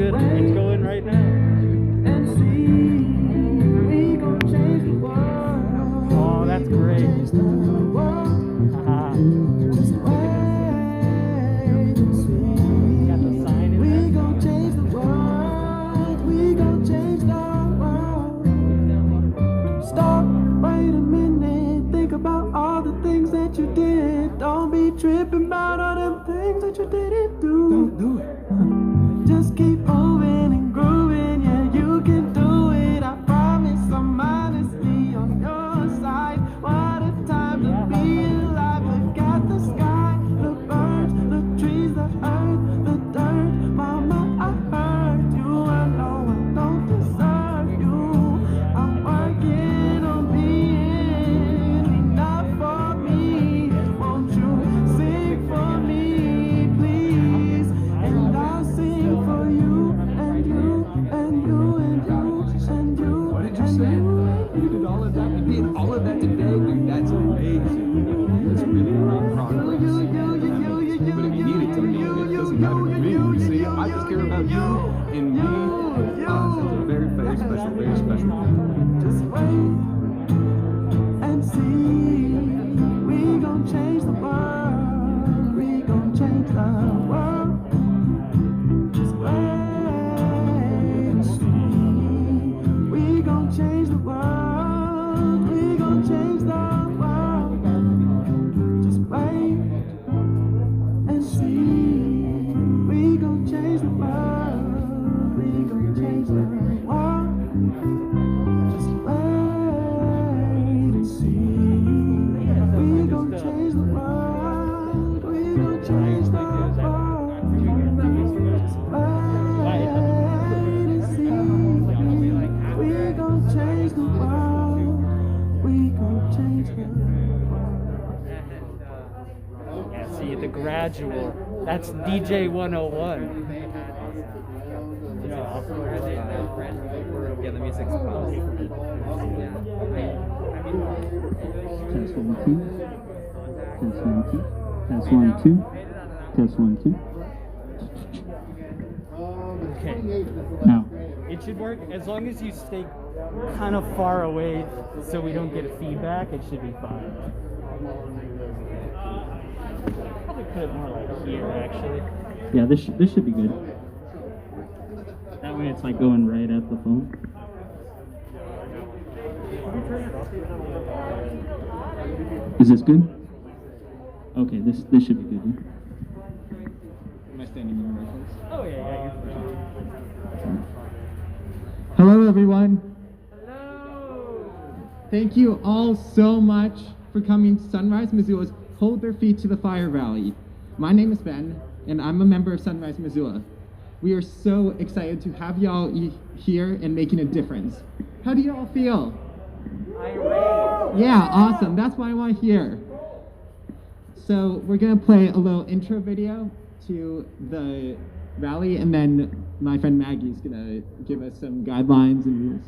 good. It's going right now. And see, we gon' change the world. Oh, that's great. Change the world. Haha. Just wait and see. Got the sign in We there. gon' change the world. We gon' change the world. Stop, wait a minute. Think about all the things that you did. Don't be tripping about all them things that you didn't do. Don't do it. Just keep moving and grooving. Yeah, you can do it. I promise I'm honestly on your side. What a time to be alive. Look at the sky, the birds, the trees, the earth, the dirt. Mama, I heard you. I know I don't deserve you. I'm working on being enough for me. Won't you sing for me, please? And I'll sing for you and you and you and you and you. What did you say? You did all of that? You did all of that today? Dude, that's amazing. That's really great progress. But if you needed to me, it doesn't matter to me. You see, I just care about you and me. It's a very, very special, very special. Just wait and see. We gon' change the world. We gon' change the world. Just wait and see. We gon' change the world. We gon' change the world. Just wait and see. We gon' change the world. We gon' change the world. Just wait and see. We gon' change the world. We gon' change the world. Just wait and see. We gon' change the world. We gon' change the world. Yeah, see, the gradual. That's DJ 101. Yeah, the music's paused. Test 1 2. Test 1 2. Test 1 2. Test 1 2. Okay. Now, It should work as long as you stay kind of far away so we don't get feedback. It should be fine. Probably put it more like here, actually. yeah, this should be good. That way it's like going right at the phone. Is this good? Okay, this should be good. Yeah? Am I standing in the right place? Oh yeah, yeah, you're fine. Hello, everyone. Hello. Thank you all so much for coming to Sunrise, Missoula's Hold Their Feet to the Fire rally. My name is Ben, and I'm a member of Sunrise, Missoula. We are so excited to have y'all here and making a difference. How do y'all feel? Yeah, awesome. That's why I want to hear. So we're gonna play a little intro video to the rally, and then my friend Maggie's gonna give us some guidelines and rules.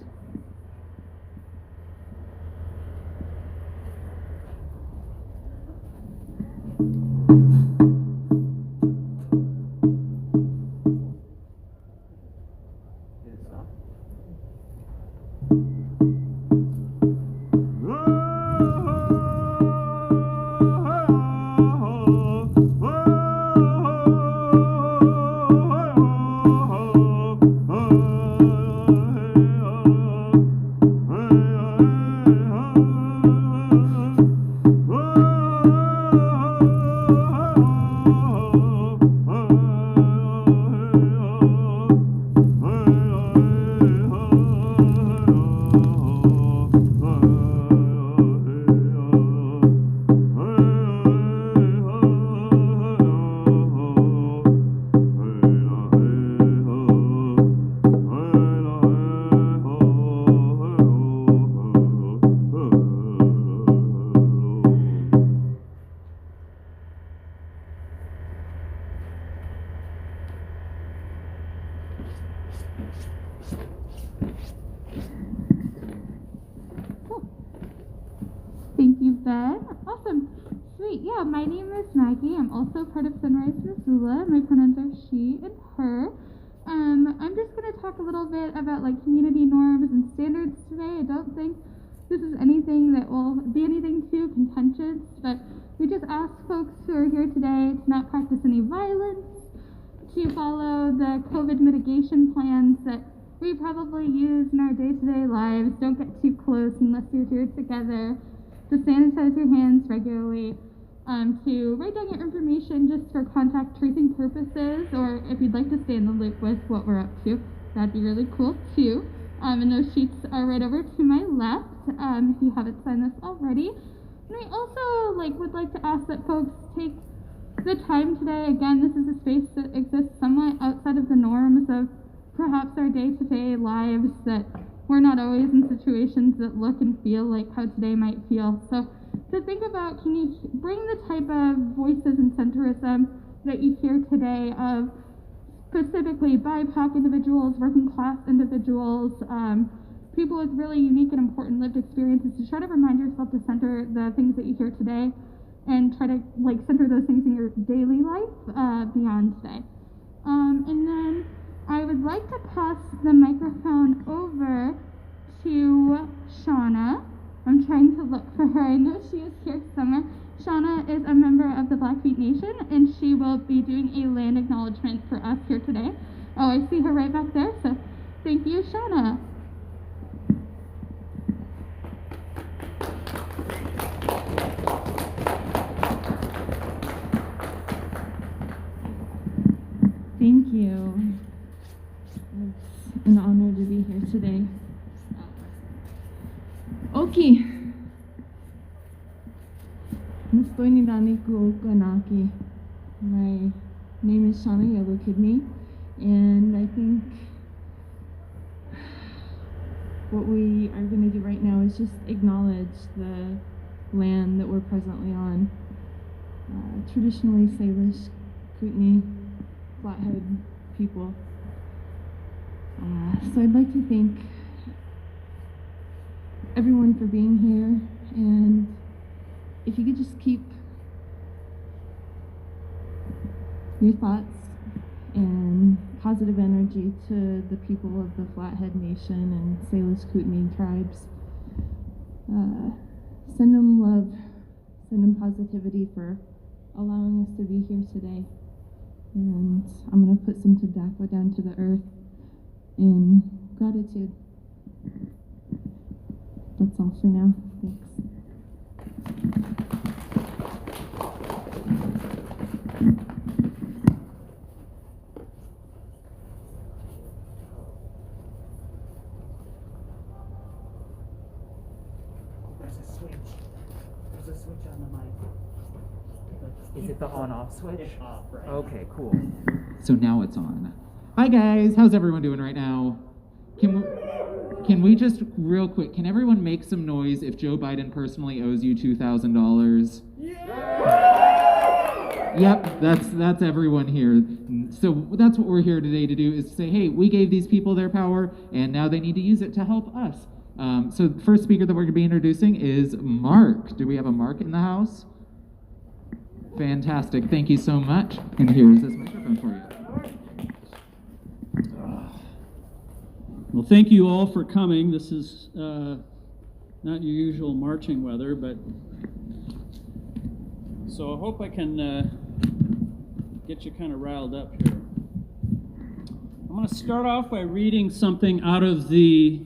Thank you, Ben. Awesome. Sweet. Yeah, my name is Maggie. I'm also part of Sunrise, Missoula. My pronouns are she and her. I'm contentious, but we just ask folks who are here today to not practice any violence, to follow the COVID mitigation plans that we probably use in our day-to-day lives. Don't get too close unless you're here together. To sanitize your hands regularly. To write down your information just for contact tracing purposes, or if you'd like to stay in the loop with what we're up to, that'd be really cool too. And those sheets are right over to my left if you haven't signed this already. And I also would like to ask that folks take the time today. Again, this is a space that exists somewhat outside of the norms of perhaps our day-to-day lives, that we're not always in situations that look and feel like how today might feel. So to think about, can you bring the type of voices and centrism that you hear today of specifically BIPOC individuals, working class individuals, people with really unique and important lived experiences, to try to remind yourself to center the things that you hear today and try to center those things in your daily life beyond today. And then I would like to pass the microphone over to Shauna. I'm trying to look for her. I know she is here somewhere. Shauna is a member of the Blackfeet Nation, and she will be doing a land acknowledgement for us here today. Oh, I see her right back there, so thank you, Shauna. Thank you. It's an honor to be here today. Okay. My name is Shauna Yellow Kidney, and I think what we are going to do right now is just acknowledge the land that we're presently on. Traditionally Salish, Kootenai, Flathead people. So I'd like to thank everyone for being here, and if you could just keep your thoughts and positive energy to the people of the Flathead Nation and Salish Kootenai tribes. Send them love, send them positivity for allowing us to be here today. And I'm going to put some tobacco down to the earth in gratitude. That's all for now. Thanks. There's a switch. There's a switch on the mic. Is it the on-off switch? It's off, right? Okay, cool. So now it's on. Hi guys, how's everyone doing right now? Can we just real quick, can everyone make some noise if Joe Biden personally owes you $2,000? Yeah! Yep, that's everyone here. So that's what we're here today to do, is to say, hey, we gave these people their power and now they need to use it to help us. So the first speaker that we're going to be introducing is Mark. Do we have a Mark in the house? Fantastic, thank you so much. And here's this microphone for you. Well, thank you all for coming. This is not your usual marching weather, but so I hope I can get you kind of riled up here. I'm going to start off by reading something out of the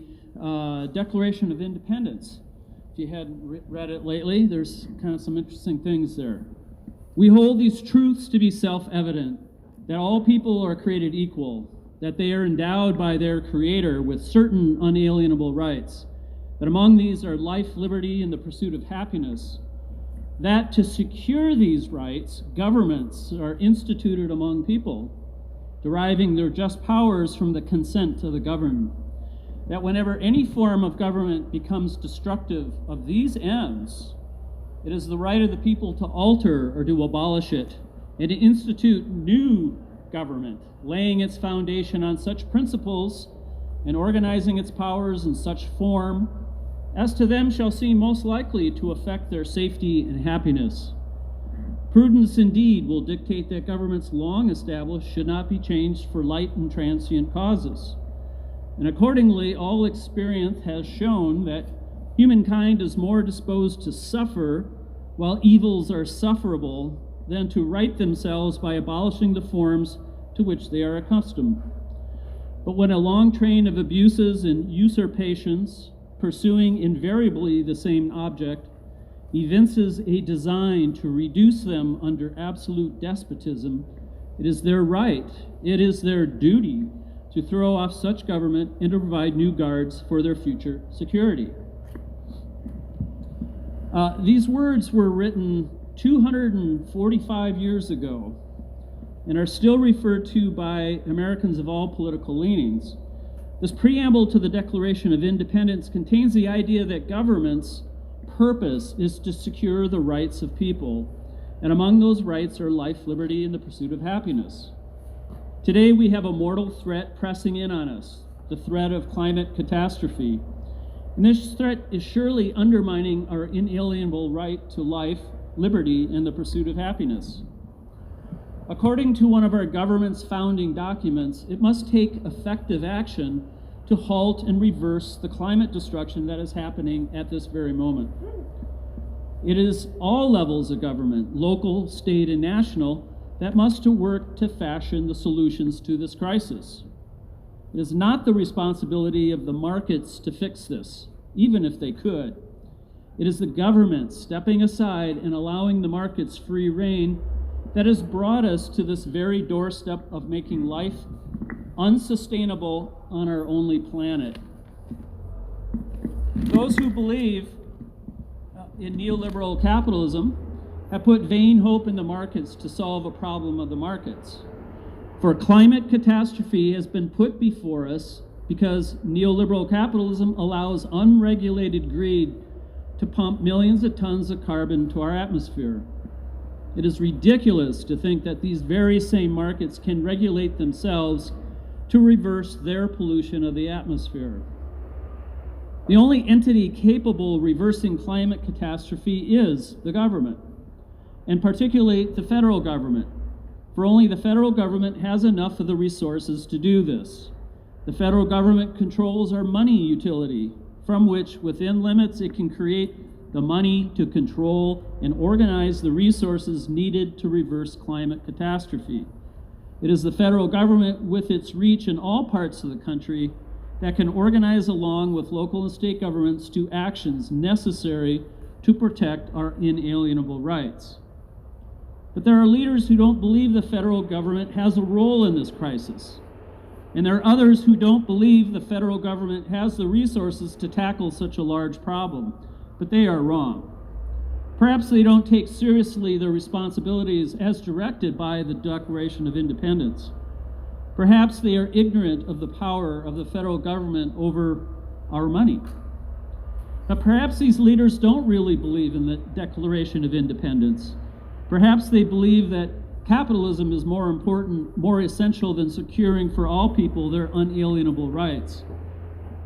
Declaration of Independence. If you hadn't read it lately, there's kind of some interesting things there. We hold these truths to be self-evident, that all people are created equal, that they are endowed by their Creator with certain unalienable rights, that among these are life, liberty, and the pursuit of happiness, that to secure these rights, governments are instituted among people, deriving their just powers from the consent of the governed, that whenever any form of government becomes destructive of these ends, it is the right of the people to alter or to abolish it, and to institute new government, laying its foundation on such principles and organizing its powers in such form as to them shall seem most likely to affect their safety and happiness. Prudence indeed will dictate that governments long established should not be changed for light and transient causes. And accordingly, all experience has shown that humankind is more disposed to suffer while evils are sufferable, than to right themselves by abolishing the forms to which they are accustomed. But when a long train of abuses and usurpations, pursuing invariably the same object, evinces a design to reduce them under absolute despotism, it is their right, it is their duty to throw off such government and to provide new guards for their future security. These words were written 245 years ago and are still referred to by Americans of all political leanings. This preamble to the Declaration of Independence contains the idea that government's purpose is to secure the rights of people, and among those rights are life, liberty, and the pursuit of happiness. Today we have a mortal threat pressing in on us, the threat of climate catastrophe. And this threat is surely undermining our inalienable right to life, liberty, and the pursuit of happiness. According to one of our government's founding documents, it must take effective action to halt and reverse the climate destruction that is happening at this very moment. It is all levels of government, local, state, and national, that must work to fashion the solutions to this crisis. It is not the responsibility of the markets to fix this, even if they could. It is the government stepping aside and allowing the markets free rein that has brought us to this very doorstep of making life unsustainable on our only planet. Those who believe in neoliberal capitalism have put vain hope in the markets to solve a problem of the markets. For climate catastrophe has been put before us because neoliberal capitalism allows unregulated greed to pump millions of tons of carbon to our atmosphere. It is ridiculous to think that these very same markets can regulate themselves to reverse their pollution of the atmosphere. The only entity capable of reversing climate catastrophe is the government, and particularly the federal government, for only the federal government has enough of the resources to do this. The federal government controls our money utility, from which, within limits, it can create the money to control and organize the resources needed to reverse climate catastrophe. It is the federal government, with its reach in all parts of the country, that can organize along with local and state governments to actions necessary to protect our inalienable rights. But there are leaders who don't believe the federal government has a role in this crisis. And there are others who don't believe the federal government has the resources to tackle such a large problem. But they are wrong. Perhaps they don't take seriously their responsibilities as directed by the Declaration of Independence. Perhaps they are ignorant of the power of the federal government over our money. But perhaps these leaders don't really believe in the Declaration of Independence. Perhaps they believe that capitalism is more important, more essential than securing for all people their unalienable rights.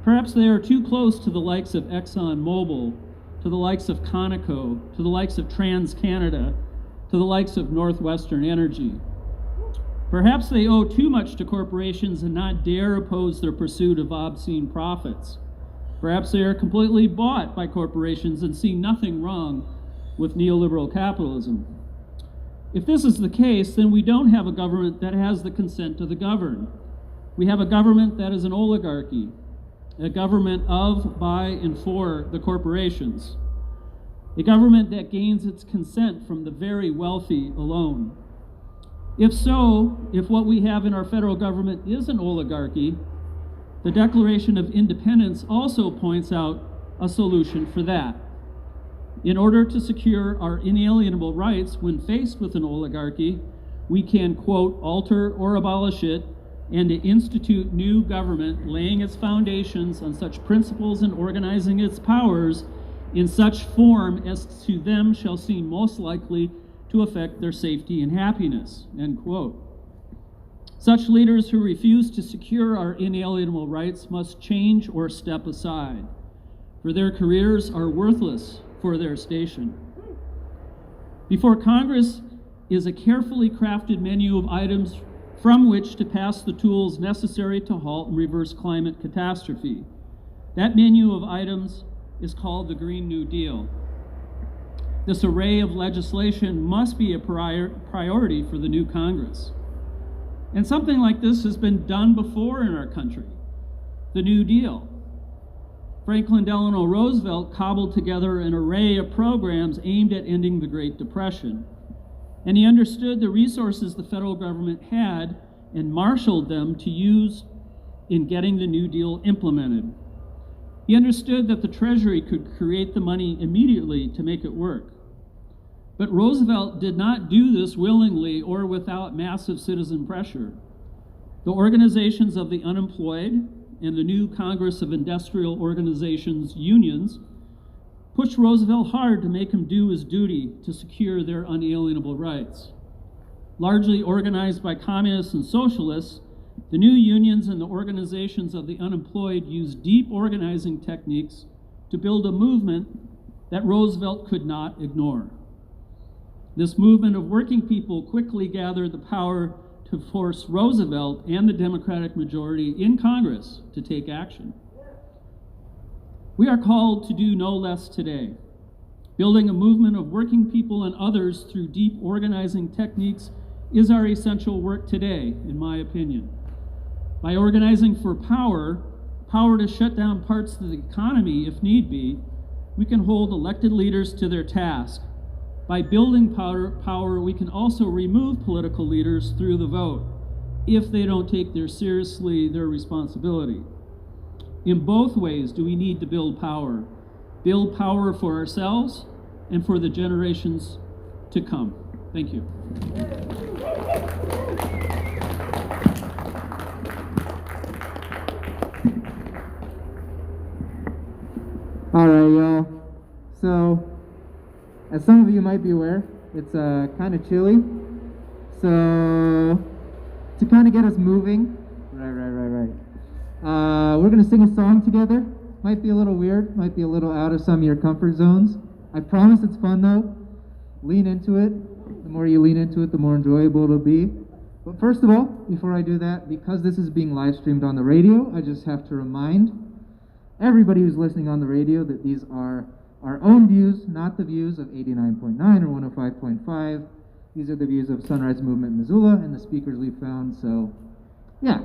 Perhaps they are too close to the likes of ExxonMobil, to the likes of Conoco, to the likes of TransCanada, to the likes of Northwestern Energy. Perhaps they owe too much to corporations and not dare oppose their pursuit of obscene profits. Perhaps they are completely bought by corporations and see nothing wrong with neoliberal capitalism. If this is the case, then we don't have a government that has the consent of the governed. We have a government that is an oligarchy, a government of, by, and for the corporations, a government that gains its consent from the very wealthy alone. If so, if what we have in our federal government is an oligarchy, the Declaration of Independence also points out a solution for that. In order to secure our inalienable rights when faced with an oligarchy, we can, quote, alter or abolish it, and to institute new government, laying its foundations on such principles and organizing its powers in such form as to them shall seem most likely to affect their safety and happiness, end quote. Such leaders who refuse to secure our inalienable rights must change or step aside, for their careers are worthless for their station. Before Congress is a carefully crafted menu of items from which to pass the tools necessary to halt and reverse climate catastrophe. That menu of items is called the Green New Deal. This array of legislation must be a priority for the new Congress. And something like this has been done before in our country, the New Deal. Franklin Delano Roosevelt cobbled together an array of programs aimed at ending the Great Depression. And he understood the resources the federal government had and marshaled them to use in getting the New Deal implemented. He understood that the Treasury could create the money immediately to make it work. But Roosevelt did not do this willingly or without massive citizen pressure. The organizations of the unemployed and the new Congress of Industrial Organizations unions pushed Roosevelt hard to make him do his duty to secure their unalienable rights. Largely organized by communists and socialists, the new unions and the organizations of the unemployed used deep organizing techniques to build a movement that Roosevelt could not ignore. This movement of working people quickly gathered the power to force Roosevelt and the Democratic majority in Congress to take action. We are called to do no less today. Building a movement of working people and others through deep organizing techniques is our essential work today, in my opinion. By organizing for power to shut down parts of the economy if need be, we can hold elected leaders to their task. By building power, we can also remove political leaders through the vote if they don't take seriously their responsibility. In both ways do we need to build power for ourselves and for the generations to come. Thank you. All right, y'all. So, as some of you might be aware, it's kind of chilly. So, to kind of get us moving, we're gonna sing a song together. Might be a little weird, might be a little out of some of your comfort zones. I promise it's fun though. Lean into it. The more you lean into it, the more enjoyable it'll be. But first of all, before I do that, because this is being live streamed on the radio, I just have to remind everybody who's listening on the radio that these are our own views, not the views of 89.9 or 105.5. These are the views of Sunrise Movement Missoula and the speakers we found, so yeah.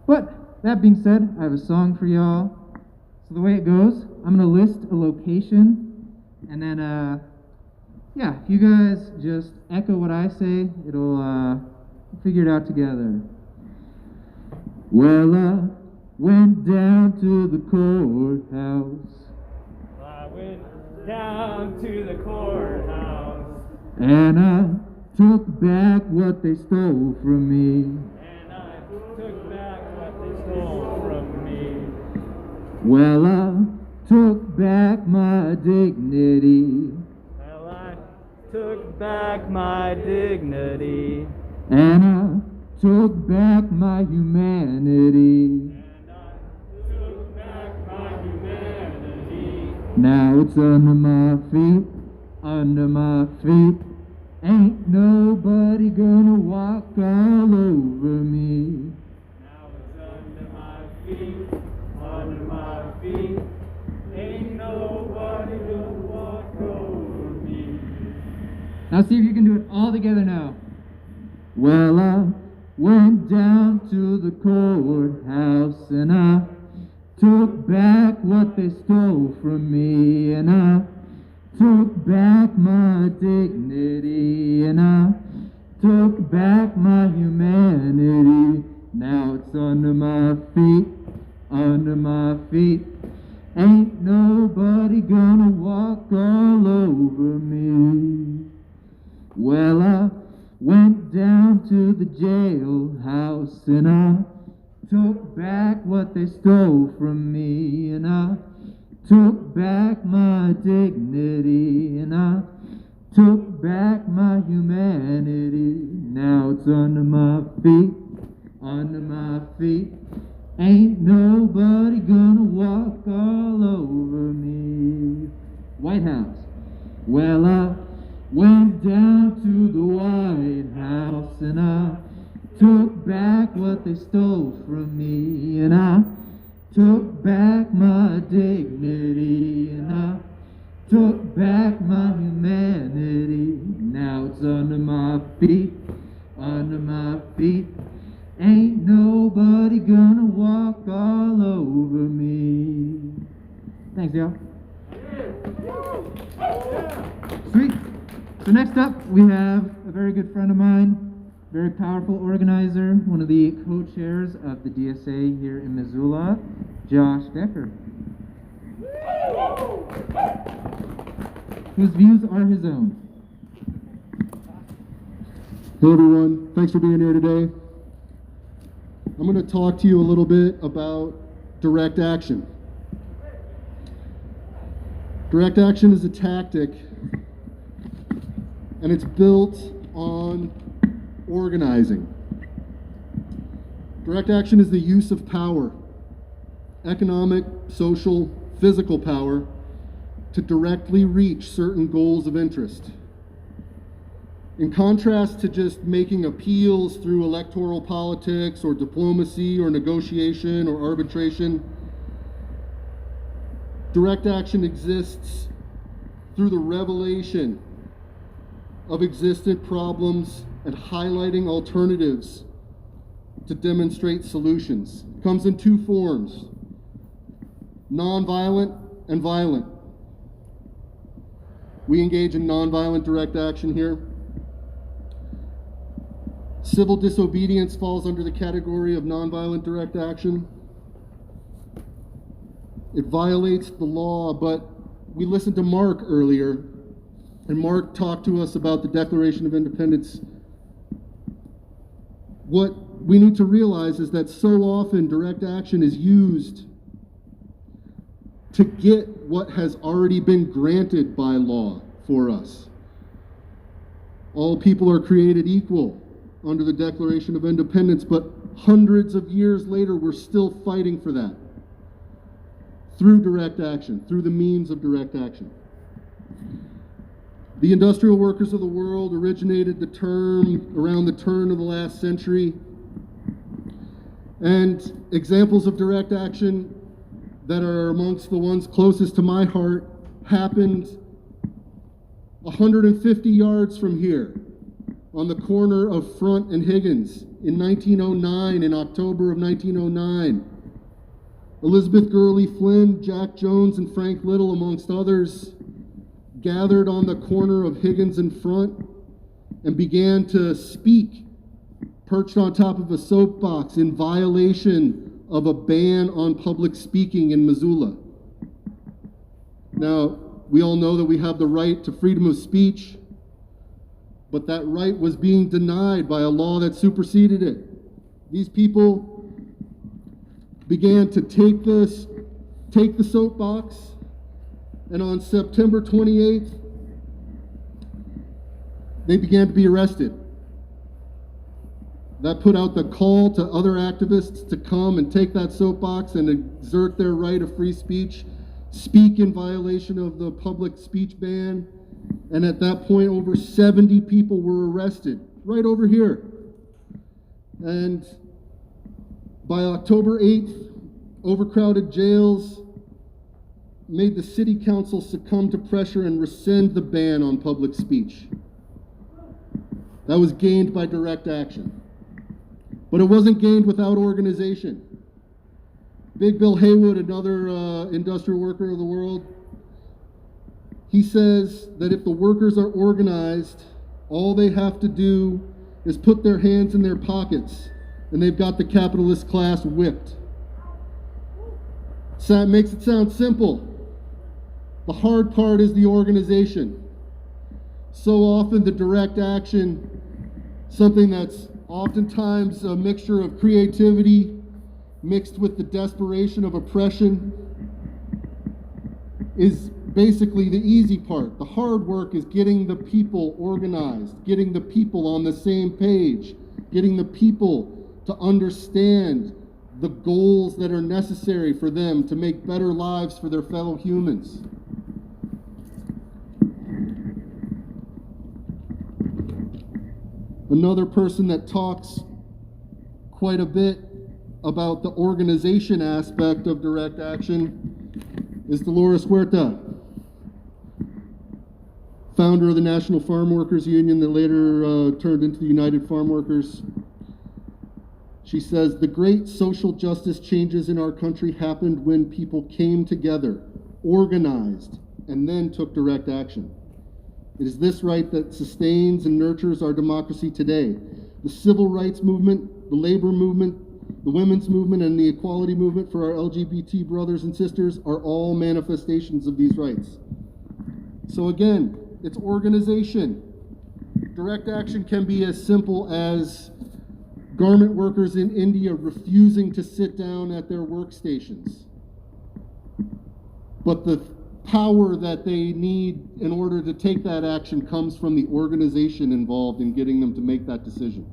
But that being said, I have a song for y'all. So the way it goes, I'm gonna list a location, and then yeah, if you guys just echo what I say, it'll figure it out together. Well, I went down to the courthouse. I went down to the courthouse. And I took back what they stole from me. And I took back what they stole from me. Well, I took back my dignity. Well, I took back my dignity. And I took back my humanity. And I took back my humanity. Now it's under my feet, under my feet. Ain't nobody gonna walk all over me. Now it's under my feet, under my feet. Ain't nobody gonna walk over me. Now see if you can do it all together now. Well, I went down to the courthouse and I took back what they stole from me, and I took back my dignity, and I took back my humanity. Now it's under my feet, under my feet. Ain't nobody gonna walk all over me. Well, I went down to the jailhouse and I took back what they stole from me, and I took back my dignity, and I took back my humanity. Now it's under my feet, under my feet. Ain't nobody gonna walk all over me. White House. Well, I went down to the White House and I took back what they stole from me, and I took back my dignity, and I took back my humanity. Now it's under my feet, under my feet. Ain't nobody gonna walk all over me. Thanks, y'all. Sweet. So next up, we have a very good friend of mine, very powerful organizer, one of the co-chairs of the DSA here in Missoula, Josh Decker, whose views are his own. Hey everyone, thanks for being here today. I'm going to talk to you a little bit about direct action. Direct action is a tactic, and it's built on organizing. Direct action is the use of power, economic, social, physical power, to directly reach certain goals of interest. In contrast to just making appeals through electoral politics or diplomacy or negotiation or arbitration, direct action exists through the revelation of existent problems and highlighting alternatives to demonstrate solutions. It comes in two forms: nonviolent and violent. We engage in nonviolent direct action here. Civil disobedience falls under the category of nonviolent direct action. It violates the law, but we listened to Mark earlier, and Mark talked to us about the Declaration of Independence. What we need to realize is that so often direct action is used to get what has already been granted by law for us. All people are created equal under the Declaration of Independence, but hundreds of years later, we're still fighting for that through direct action, through the means of direct action. The industrial workers of the world originated the term around the turn of the last century, and examples of direct action that are amongst the ones closest to my heart happened 150 yards from here, on the corner of Front and Higgins in 1909, in October of 1909. Elizabeth Gurley Flynn, Jack Jones, and Frank Little, amongst others, gathered on the corner of Higgins and Front and began to speak, perched on top of a soapbox, in violation of a ban on public speaking in Missoula. Now, we all know that we have the right to freedom of speech, but that right was being denied by a law that superseded it. These people began to take the soapbox, and on September 28th, they began to be arrested. That put out the call to other activists to come and take that soapbox and exert their right of free speech, speak in violation of the public speech ban. And at that point, over 70 people were arrested right over here. And by October 8th, overcrowded jails made the city council succumb to pressure and rescind the ban on public speech. That was gained by direct action. But it wasn't gained without organization. Big Bill Haywood, another industrial worker of the world, he says that if the workers are organized, all they have to do is put their hands in their pockets, and they've got the capitalist class whipped. So that makes it sound simple. The hard part is the organization. So often the direct action, something that's oftentimes a mixture of creativity mixed with the desperation of oppression, is basically the easy part. The hard work is getting the people organized, getting the people on the same page, getting the people to understand the goals that are necessary for them to make better lives for their fellow humans. Another person that talks quite a bit about the organization aspect of direct action is Dolores Huerta. founder of the National Farm Workers Union that later turned into the United Farm Workers. She says, the great social justice changes in our country happened when people came together, organized, and then took direct action. It is this right that sustains and nurtures our democracy today. The civil rights movement, the labor movement, the women's movement, and the equality movement for our LGBT brothers and sisters are all manifestations of these rights. So again, it's organization. Direct action can be as simple as garment workers in India refusing to sit down at their workstations. But the power that they need in order to take that action comes from the organization involved in getting them to make that decision.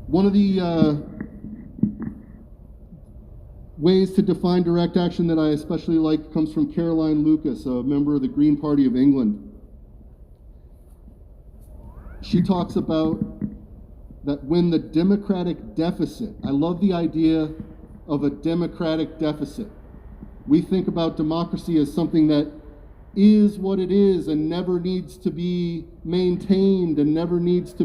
One of the ways to define direct action that I especially like comes from Caroline Lucas, a member of the Green Party of England. She talks about that when the democratic deficit, I love the idea of a democratic deficit. We think about democracy as something that is what it is and never needs to be maintained and never needs to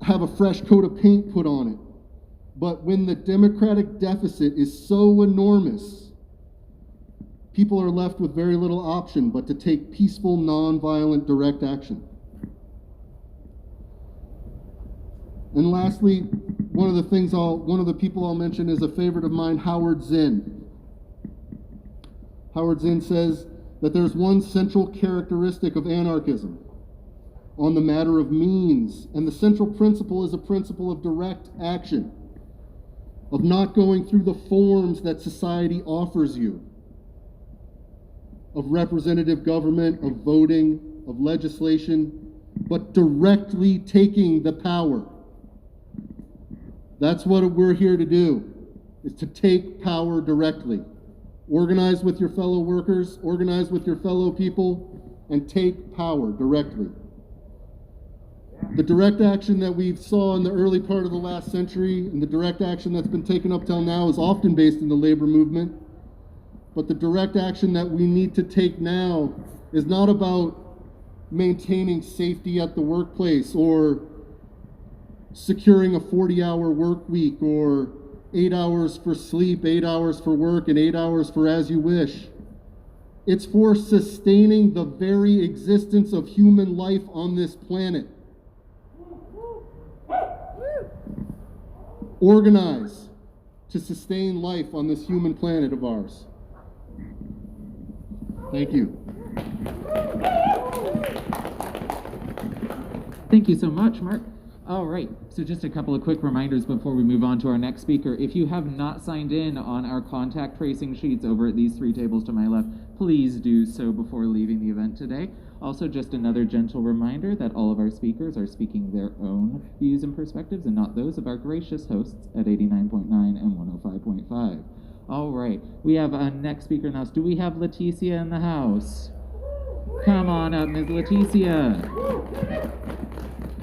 have a fresh coat of paint put on it. But when the democratic deficit is so enormous, people are left with very little option but to take peaceful, nonviolent, direct action. And lastly, one of the people I'll mention is a favorite of mine, Howard Zinn. Howard Zinn says that there's one central characteristic of anarchism on the matter of means, and the central principle is a principle of direct action, of not going through the forms that society offers you, of representative government, of voting, of legislation, but directly taking the power. That's what we're here to do, is to take power directly. Organize with your fellow workers, organize with your fellow people, and take power directly. The direct action that we saw in the early part of the last century and the direct action that's been taken up till now is often based in the labor movement. But the direct action that we need to take now is not about maintaining safety at the workplace or securing a 40-hour work week or 8 hours for sleep, 8 hours for work, and 8 hours for as you wish. It's for sustaining the very existence of human life on this planet. Organize to sustain life on this human planet of ours. Thank you. Thank you so much, Mark. All right, so just a couple of quick reminders before we move on to our next speaker. If you have not signed in on our contact tracing sheets over at these 3 tables to my left, please do so before leaving the event today. Also, just another gentle reminder that all of our speakers are speaking their own views and perspectives and not those of our gracious hosts at 89.9 and 105.5. All right, we have a next speaker in the house. Do we have Leticia in the house? Come on up, Ms. Leticia.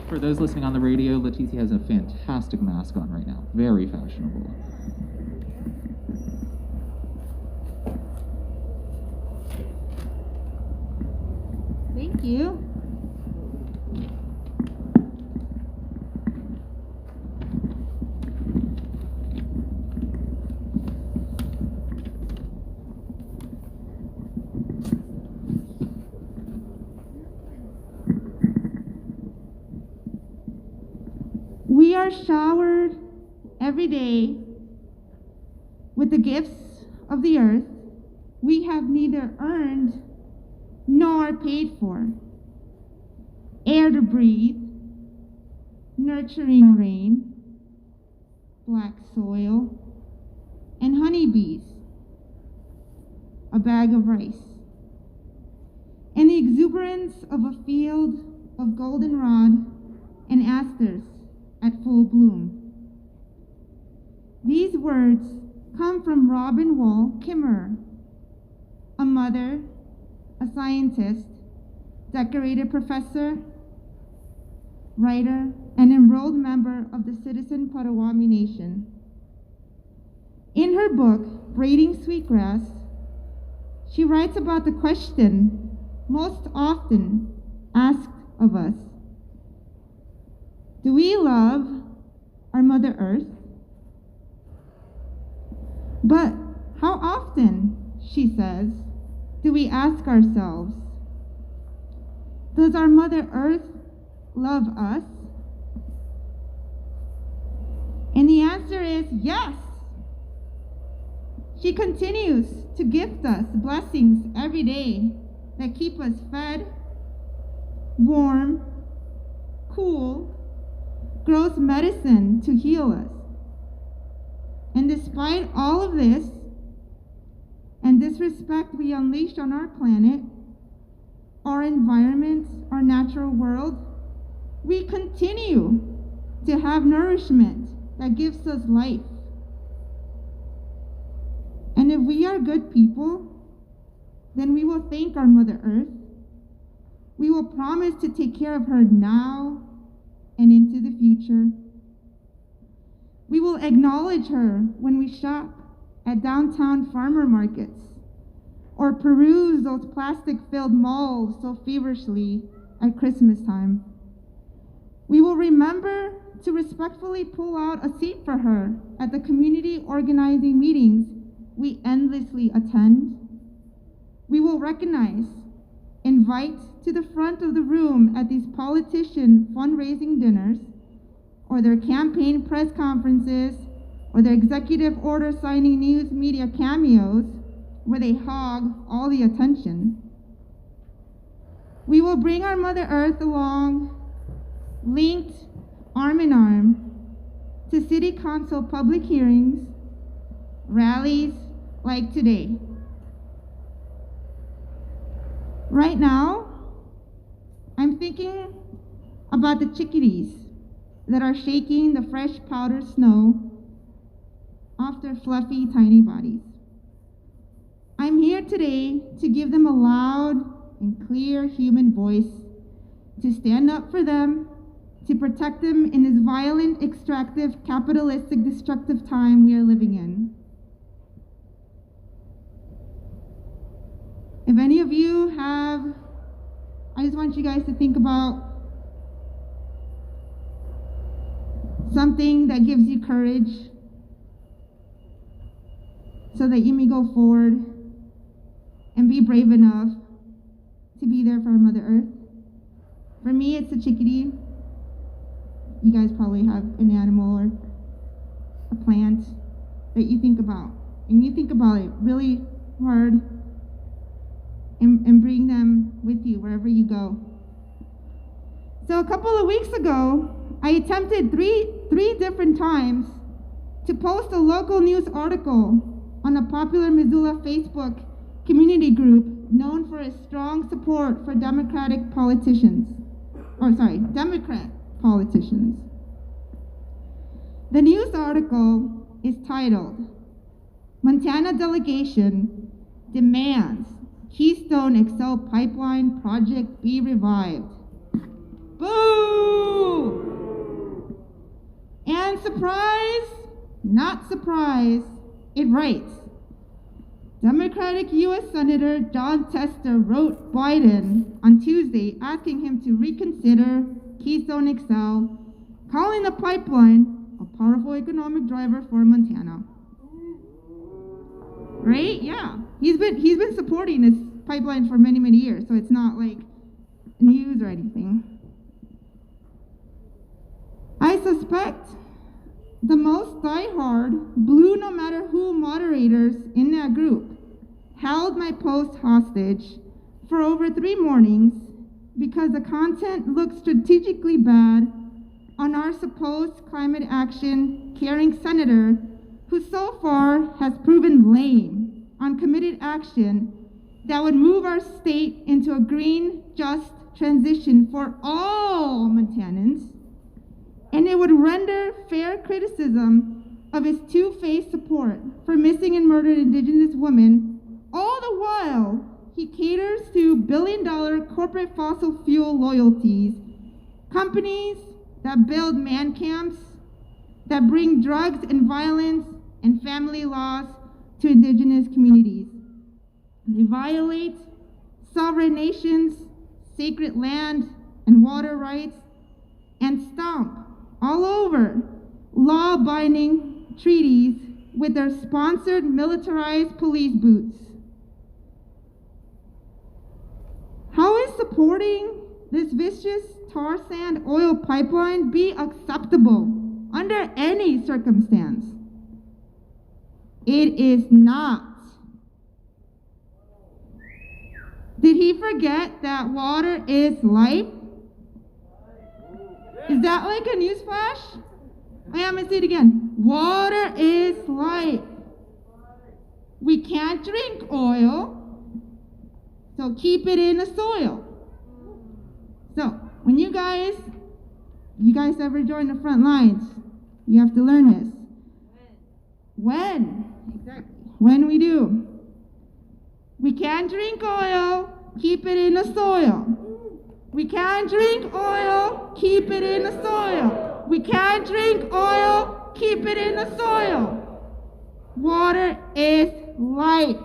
For those listening on the radio, Leticia has a fantastic mask on right now. Very fashionable. Thank you. We are showered every day with the gifts of the earth we have neither earned nor paid for. Air to breathe, nurturing rain, black soil, and honeybees, a bag of rice, and the exuberance of a field of goldenrod and asters at full bloom. These words come from Robin Wall Kimmerer, a mother, a scientist, decorated professor, writer, and enrolled member of the Citizen Potawatomi Nation. In her book, Braiding Sweetgrass, she writes about the question most often asked of us. Do we love our Mother Earth? But how often, she says, do we ask ourselves, does our Mother Earth love us? And the answer is yes. She continues to gift us blessings every day that keep us fed, warm, cool, grows medicine to heal us. And despite all of this and disrespect we unleash on our planet, our environment, our natural world, we continue to have nourishment that gives us life. And if we are good people, then we will thank our Mother Earth. We will promise to take care of her now and into the future. We will acknowledge her when we shop at downtown farmer markets or peruse those plastic-filled malls so feverishly at Christmas time. We will remember to respectfully pull out a seat for her at the community organizing meetings we endlessly attend. We will recognize, invite to the front of the room at these politician fundraising dinners, or their campaign press conferences, or their executive order signing news media cameos, where they hog all the attention. We will bring our Mother Earth along, linked arm in arm, to City Council public hearings, rallies like today. Right now, I'm thinking about the chickadees that are shaking the fresh powdered snow off their fluffy, tiny bodies. I'm here today to give them a loud and clear human voice, to stand up for them, to protect them in this violent, extractive, capitalistic, destructive time we are living in. If any of you have, I just want you guys to think about something that gives you courage so that you may go forward and be brave enough to be there for our Mother Earth. For me, it's a chickadee. You guys probably have an animal or a plant that you think about. And you think about it really hard and bring them with you wherever you go. So a couple of weeks ago, I attempted three different times to post a local news article on a popular Missoula Facebook community group known for its strong support for Democrat politicians. The news article is titled, Montana Delegation Demands Keystone XL Pipeline Project Be Revived. Boo! And surprise, not surprise, it writes, Democratic U.S. Senator Jon Tester wrote Biden on Tuesday asking him to reconsider Keystone XL, calling the pipeline a powerful economic driver for Montana. Right? Yeah. He's been supporting this pipeline for many, many years, so it's not like news or anything. I suspect the most diehard, blue no matter who moderators in that group held my post hostage for over 3 mornings because the content looked strategically bad on our supposed climate action caring senator who so far has proven lame on committed action that would move our state into a green, just transition for all Montanans, and it would render fair criticism of his two-faced support for missing and murdered Indigenous women, all the while he caters to billion-dollar corporate fossil fuel loyalties, companies that build man camps, that bring drugs and violence and family laws to Indigenous communities. They violate sovereign nations, sacred land and water rights, and stomp all over law-binding treaties with their sponsored militarized police boots. How is supporting this vicious tar sand oil pipeline be acceptable under any circumstance? It is not. Did he forget that water is life? Is that like a news flash? I am gonna say it again. Water is life. We can't drink oil, so keep it in the soil. So when you guys ever join the front lines, you have to learn this. When? Exactly. When we do. We can't drink oil, keep it in the soil. We can't drink oil, keep it in the soil. We can't drink oil, keep it in the soil. Water is life.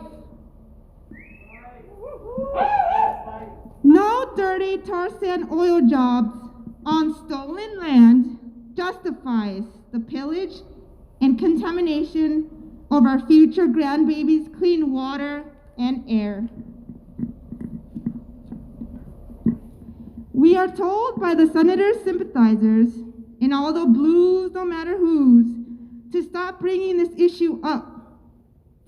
No dirty tar sand oil jobs on stolen land justifies the pillage and contamination of our future grandbabies' clean water and air. We are told by the senator's sympathizers and all the blues, no matter whose, to stop bringing this issue up,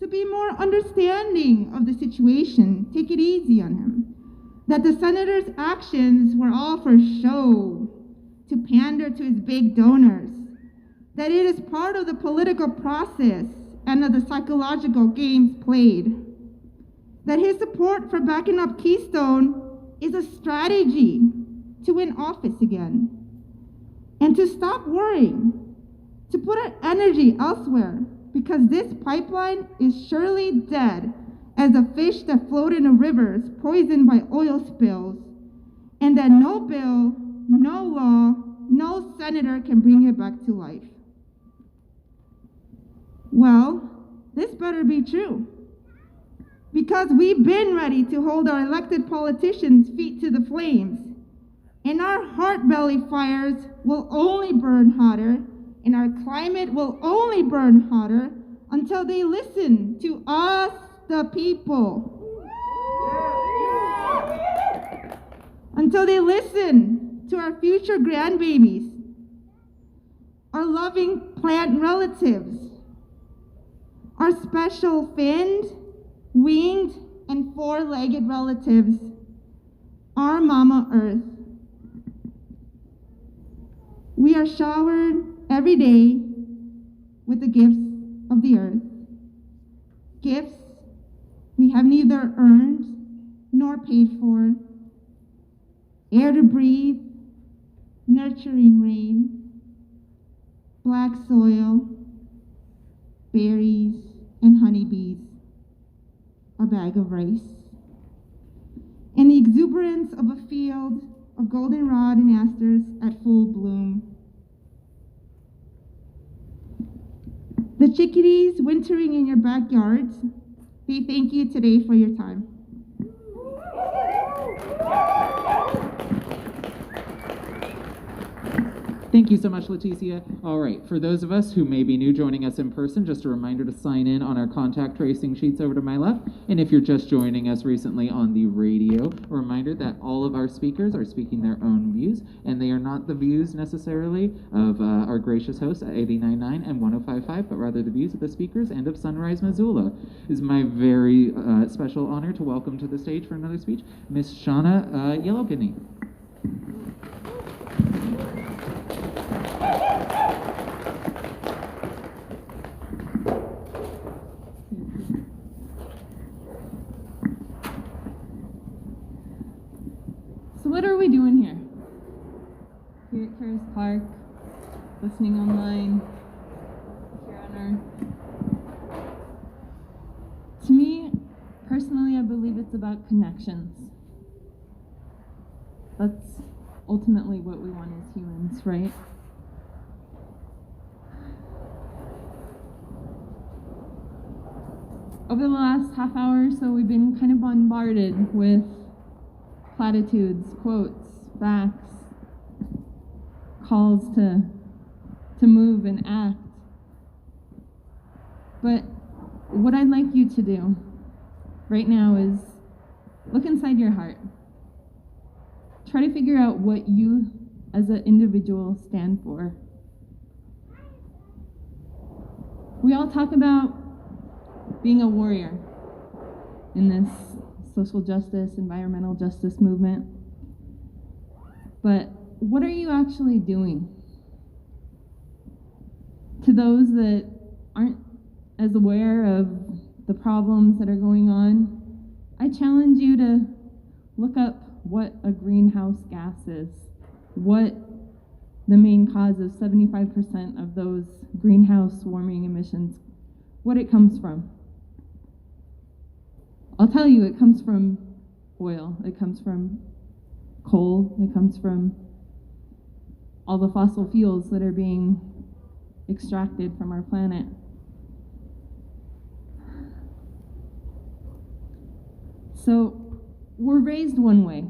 to be more understanding of the situation, take it easy on him, that the senator's actions were all for show, to pander to his big donors, that it is part of the political process and of the psychological games played, that his support for backing up Keystone is a strategy to win office again, and to stop worrying, to put our energy elsewhere, because this pipeline is surely dead as the fish that float in the rivers poisoned by oil spills, and that no bill, no law, no senator can bring it back to life. Well, this better be true, because we've been ready to hold our elected politicians' feet to the flames, and our heart belly fires will only burn hotter, and our climate will only burn hotter until they listen to us, the people. Until they listen to our future grandbabies, our loving plant relatives, our special finned, winged, and four-legged relatives, our Mama Earth. We are showered every day with the gifts of the earth. Gifts we have neither earned nor paid for. Air to breathe, nurturing rain, black soil, berries and honeybees, a bag of rice, and the exuberance of a field of goldenrod and asters at full bloom. The chickadees wintering in your backyards, they thank you today for your time. Thank you so much, Leticia. All right, for those of us who may be new joining us in person, just a reminder to sign in on our contact tracing sheets over to my left. And if you're just joining us recently on the radio, a reminder that all of our speakers are speaking their own views, and they are not the views necessarily of our gracious hosts at 89.9 and 105.5, but rather the views of the speakers and of Sunrise, Missoula. It is my very special honor to welcome to the stage for another speech, Miss Shauna Yellowkidney. So what are we doing here? Here at Caras Park, listening online, here on Earth. To me, personally, I believe it's about connections. That's ultimately what we want as humans, right? over the last half hour or so, we've been kind of bombarded with platitudes, quotes, facts, calls to move and act. But what I'd like you to do right now is look inside your heart. Try to figure out what you as an individual stand for. We all talk about being a warrior in this social justice, environmental justice movement. But what are you actually doing? To those that aren't as aware of the problems that are going on, I challenge you to look up what a greenhouse gas is, what the main cause of 75% of those greenhouse warming emissions, what it comes from. I'll tell you, it comes from oil, it comes from coal, it comes from all the fossil fuels that are being extracted from our planet. So we're raised one way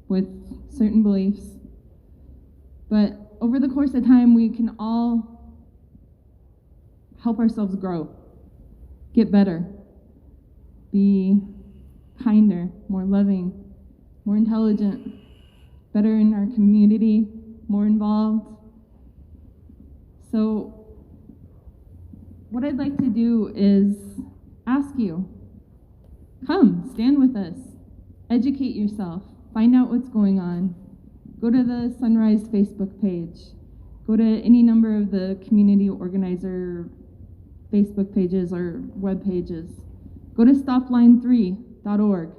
with certain beliefs, but over the course of time we can all help ourselves grow, get better, be kinder, more loving, more intelligent, better in our community, more involved. So what I'd like to do is ask you, come, stand with us, educate yourself, find out what's going on. Go to the Sunrise Facebook page. Go to any number of the community organizer Facebook pages or web pages. Go to stopline3.org.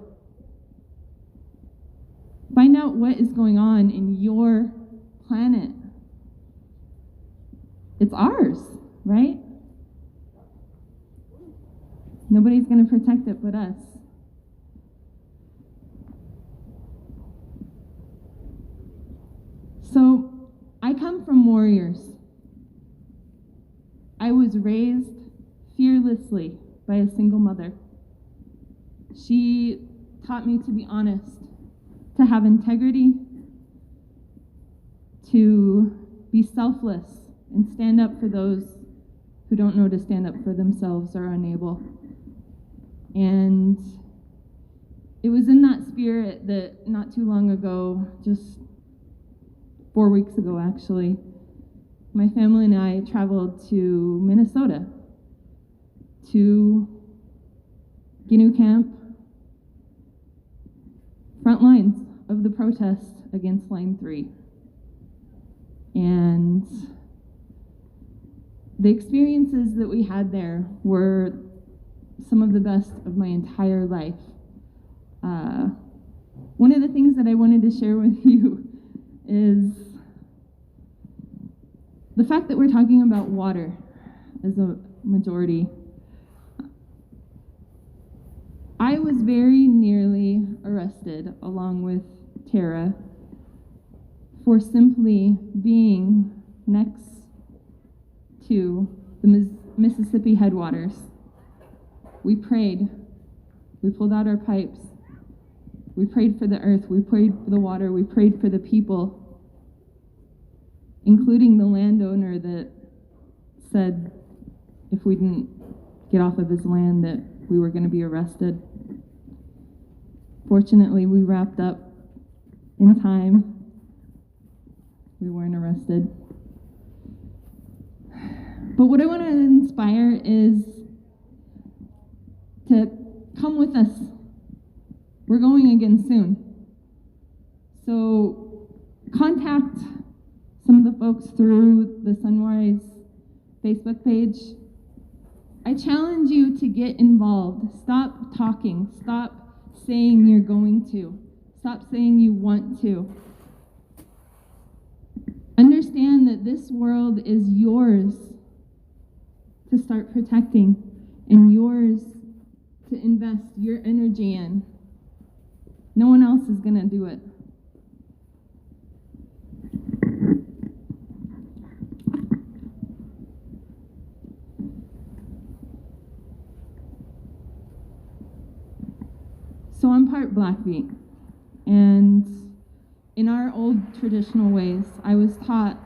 Find out what is going on in your planet. It's ours, right? Nobody's going to protect it but us. So, I come from warriors. I was raised fearlessly by a single mother. She taught me to be honest, to have integrity, to be selfless, and stand up for those who don't know to stand up for themselves or are unable. And it was in that spirit that not too long ago, just 4 weeks ago actually, my family and I traveled to Minnesota, to GNU Camp, front lines of the protest against Line 3. And the experiences that we had there were some of the best of my entire life. One of the things that I wanted to share with you is the fact that we're talking about water as a majority. I was very nearly arrested, along with Tara, for simply being next to the Mississippi headwaters. We prayed. We pulled out our pipes. We prayed for the earth. We prayed for the water. We prayed for the people, including the landowner that said if we didn't get off of his land that we were going to be arrested. Fortunately, we wrapped up in time. We weren't arrested. But what I want to inspire is to come with us. We're going again soon. So contact some of the folks through the Sunrise Facebook page. I challenge you to get involved. Stop talking. Stop saying you're going to. Stop saying you want to. Understand that this world is yours to start protecting and yours to invest your energy in. No one else is going to do it. So I'm part Blackfeet, and in our old traditional ways, I was taught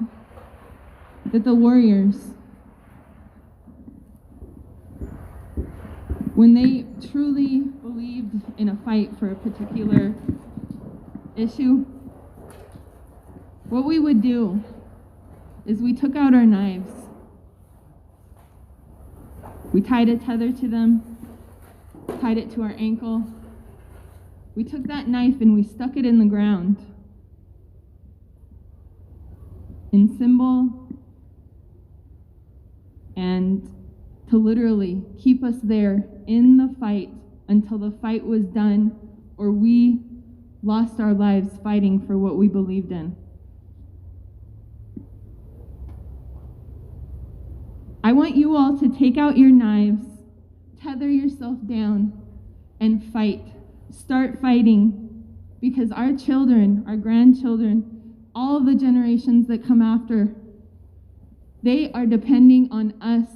that the warriors, when they truly believed in a fight for a particular issue, what we would do is we took out our knives, we tied a tether to them, tied it to our ankle, we took that knife and we stuck it in the ground in symbol and to literally keep us there in the fight until the fight was done or we lost our lives fighting for what we believed in. I want you all to take out your knives, tether yourself down, and fight. Start fighting, because our children, our grandchildren, all of the generations that come after, they are depending on us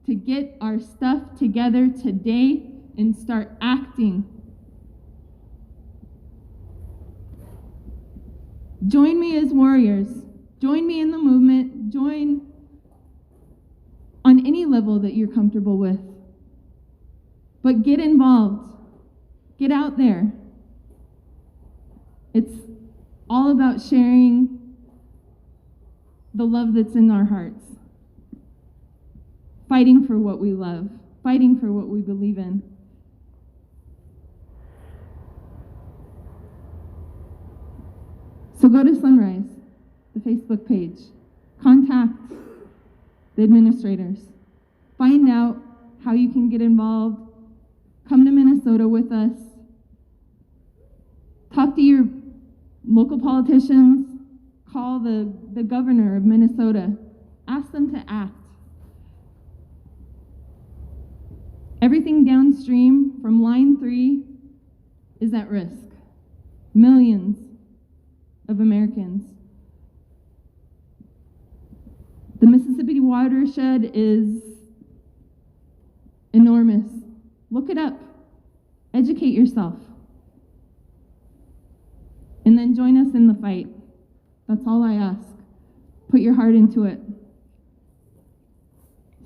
to get our stuff together today and start acting. Join me as warriors. Join me in the movement. Join on any level that you're comfortable with. But get involved. Get out there. It's all about sharing the love that's in our hearts. Fighting for what we love. Fighting for what we believe in. So go to Sunrise, the Facebook page. Contact the administrators. Find out how you can get involved. Come to Minnesota with us. Talk to your local politicians. Call the governor of Minnesota. Ask them to act. Everything downstream from Line 3 is at risk. Millions of Americans. The Mississippi watershed is enormous. Look it up. Educate yourself. And then join us in the fight. That's all I ask. Put your heart into it.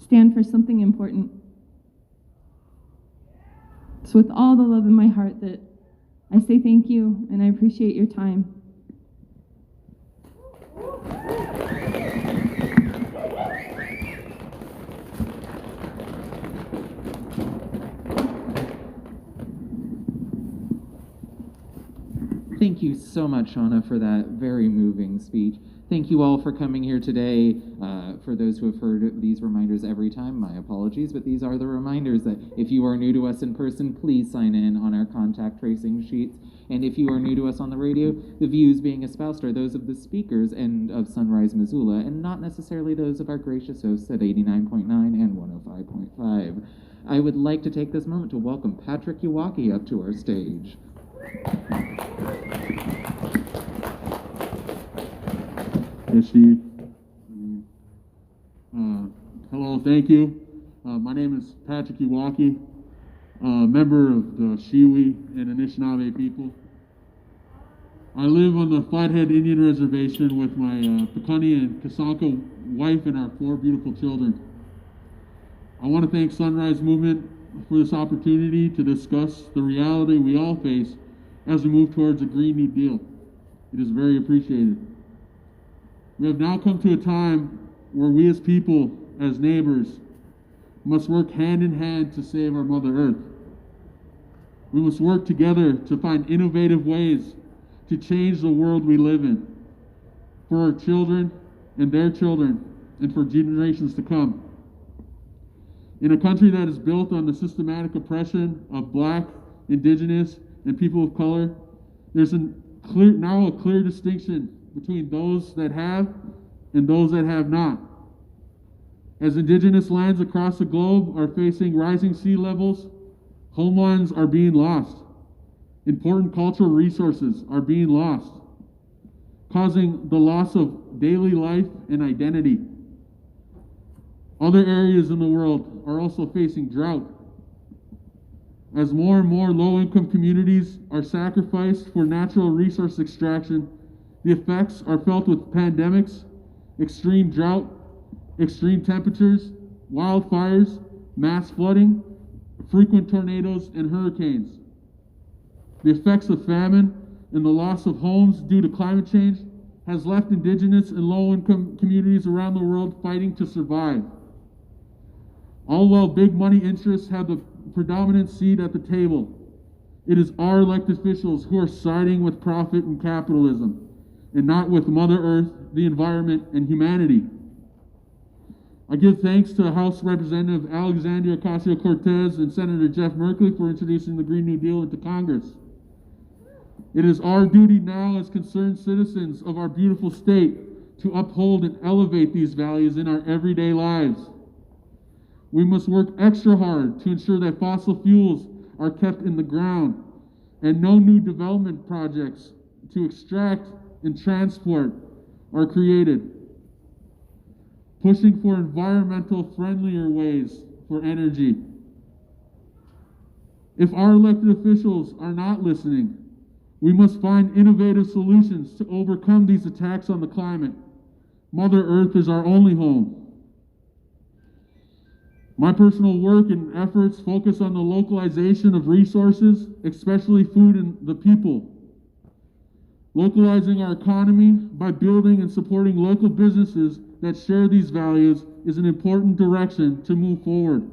Stand for something important. It's with all the love in my heart that I say thank you and I appreciate your time. Thank you so much, Shauna, for that very moving speech. Thank you all for coming here today. For those who have heard these reminders every time, my apologies, but these are the reminders that if you are new to us in person, please sign in on our contact tracing sheets. And if you are new to us on the radio, the views being espoused are those of the speakers and of Sunrise, Missoula, and not necessarily those of our gracious hosts at 89.9 and 105.5. I would like to take this moment to welcome Patrick Iwaki up to our stage. Yes, Steve. Hello, thank you. My name is Patrick Iwaki, member of the Shiwi and Anishinaabe people. I live on the Flathead Indian Reservation with my Pekani and Kasanka wife and our 4 beautiful children. I want to thank Sunrise Movement for this opportunity to discuss the reality we all face as we move towards a Green New Deal. It is very appreciated. We have now come to a time where we as people, as neighbors, must work hand in hand to save our Mother Earth. We must work together to find innovative ways to change the world we live in for our children and their children and for generations to come. In a country that is built on the systematic oppression of Black, Indigenous, and people of color, there's now a clear distinction between those that have and those that have not. As indigenous lands across the globe are facing rising sea levels, homelands are being lost. Important cultural resources are being lost, causing the loss of daily life and identity. Other areas in the world are also facing drought. As more and more low-income communities are sacrificed for natural resource extraction, the effects are felt with pandemics, extreme drought, extreme temperatures, wildfires, mass flooding, frequent tornadoes, and hurricanes. The effects of famine and the loss of homes due to climate change has left indigenous and low-income communities around the world fighting to survive. All while big money interests have the predominant seat at the table, it is our elected officials who are siding with profit and capitalism, and not with Mother Earth, the environment, and humanity. I give thanks to House Representative Alexandria Ocasio-Cortez and Senator Jeff Merkley for introducing the Green New Deal into Congress. It is our duty now as concerned citizens of our beautiful state to uphold and elevate these values in our everyday lives. We must work extra hard to ensure that fossil fuels are kept in the ground and no new development projects to extract and transport are created. Pushing for environmental friendlier ways for energy. If our elected officials are not listening, we must find innovative solutions to overcome these attacks on the climate. Mother Earth is our only home. My personal work and efforts focus on the localization of resources, especially food and the people. Localizing our economy by building and supporting local businesses that share these values is an important direction to move forward.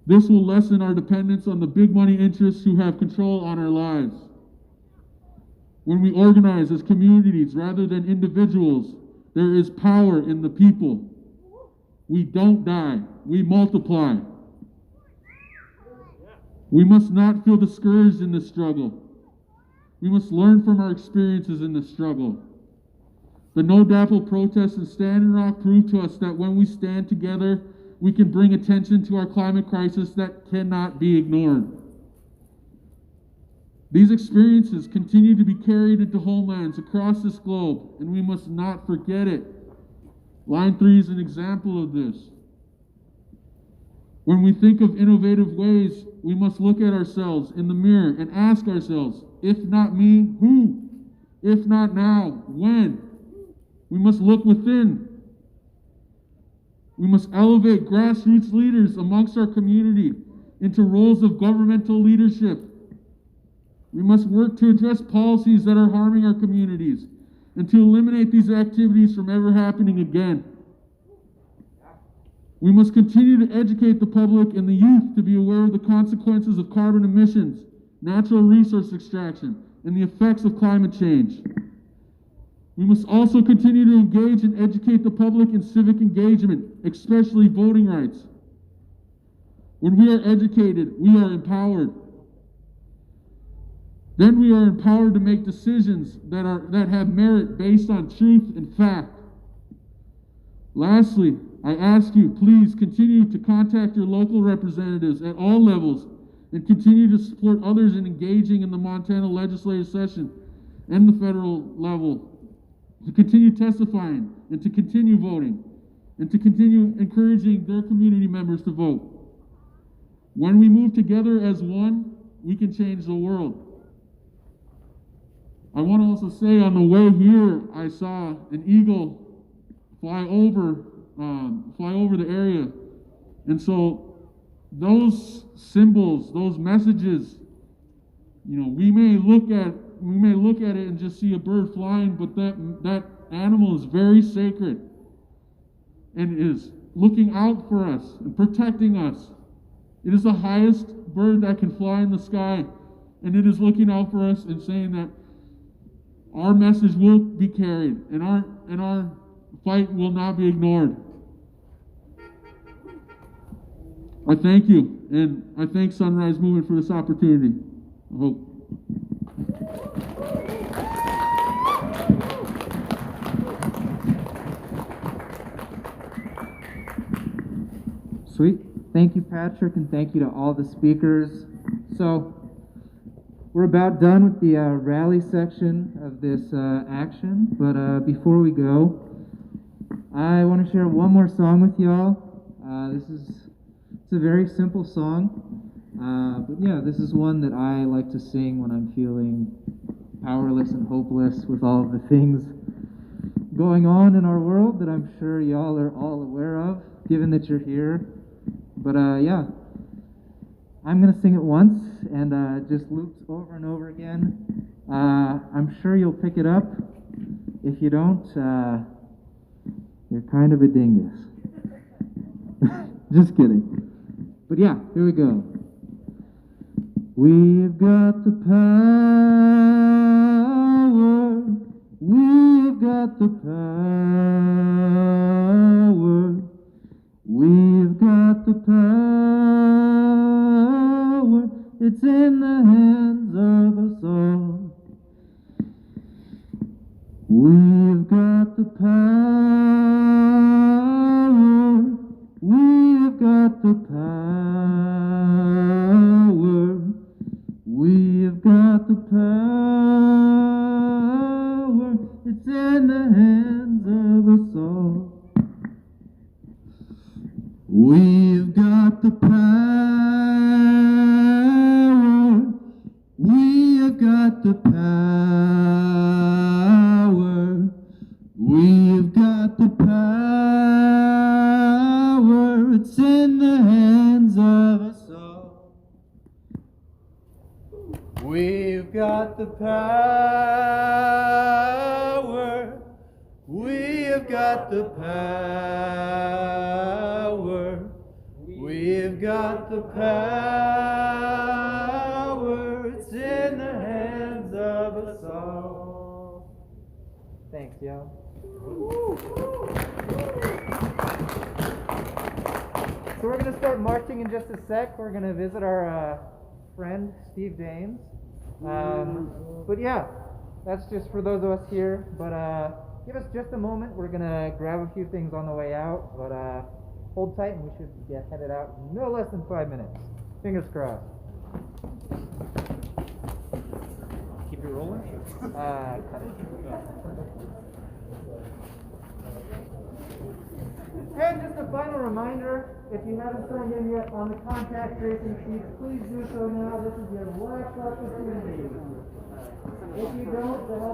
This will lessen our dependence on the big money interests who have control on our lives. When we organize as communities rather than individuals, there is power in the people. We don't die, we multiply. We must not feel discouraged in this struggle. We must learn from our experiences in this struggle. The No DAPL protests in Standing Rock prove to us that when we stand together, we can bring attention to our climate crisis that cannot be ignored. These experiences continue to be carried into homelands across this globe, and we must not forget it. Line 3 is an example of this. When we think of innovative ways, we must look at ourselves in the mirror and ask ourselves, if not me, who? If not now, when? We must look within. We must elevate grassroots leaders amongst our community into roles of governmental leadership. We must work to address policies that are harming our communities and to eliminate these activities from ever happening again. We must continue to educate the public and the youth to be aware of the consequences of carbon emissions, natural resource extraction, and the effects of climate change. We must also continue to engage and educate the public in civic engagement, especially voting rights. When we are educated, we are empowered. Then we are empowered to make decisions that have merit based on truth and fact. Lastly, I ask you, please continue to contact your local representatives at all levels and continue to support others in engaging in the Montana legislative session and the federal level, to continue testifying and to continue voting and to continue encouraging their community members to vote. When we move together as one, we can change the world. I want to also say on the way here, I saw an eagle fly over the area. And so those symbols, those messages, we may look at it and just see a bird flying, but that animal is very sacred and is looking out for us and protecting us. It is the highest bird that can fly in the sky, and it is looking out for us and saying that our message will be carried and our fight will not be ignored. I thank you, and I thank Sunrise Movement for this opportunity. I hope. Sweet. Thank you, Patrick, and thank you to all the speakers. So, we're about done with the rally section of this action, but before we go, I want to share one more song with y'all. It's a very simple song, But yeah, this is one that I like to sing when I'm feeling powerless and hopeless with all of the things going on in our world that I'm sure y'all are all aware of, given that you're here. But yeah, I'm going to sing it once and just looped over and over again. I'm sure you'll pick it up. If you don't, you're kind of a dingus. Just kidding. But yeah, here we go. We've got the power. We've got the power. We've got the power. It's in the hands of us all. We've got the power. We've got the power. We've got the power. It's in the hands of us all. We've got the power. We've got the power. We've got the power. It's in the hands of us all. We've got the power. We've got the power. We've got the power. It's in the hands of us all. Thanks, y'all. So we're going to start marching in just a sec. We're going to visit our friend, Steve James. But yeah, that's just for those of us here. But give us just a moment. We're going to grab a few things on the way out. But hold tight and we should get headed out in no less than 5 minutes. Fingers crossed. Keep it rolling? Cut it. And just a final reminder, if you haven't signed in yet on the contact tracing sheet, please do so now. This is your last opportunity. If you don't, the help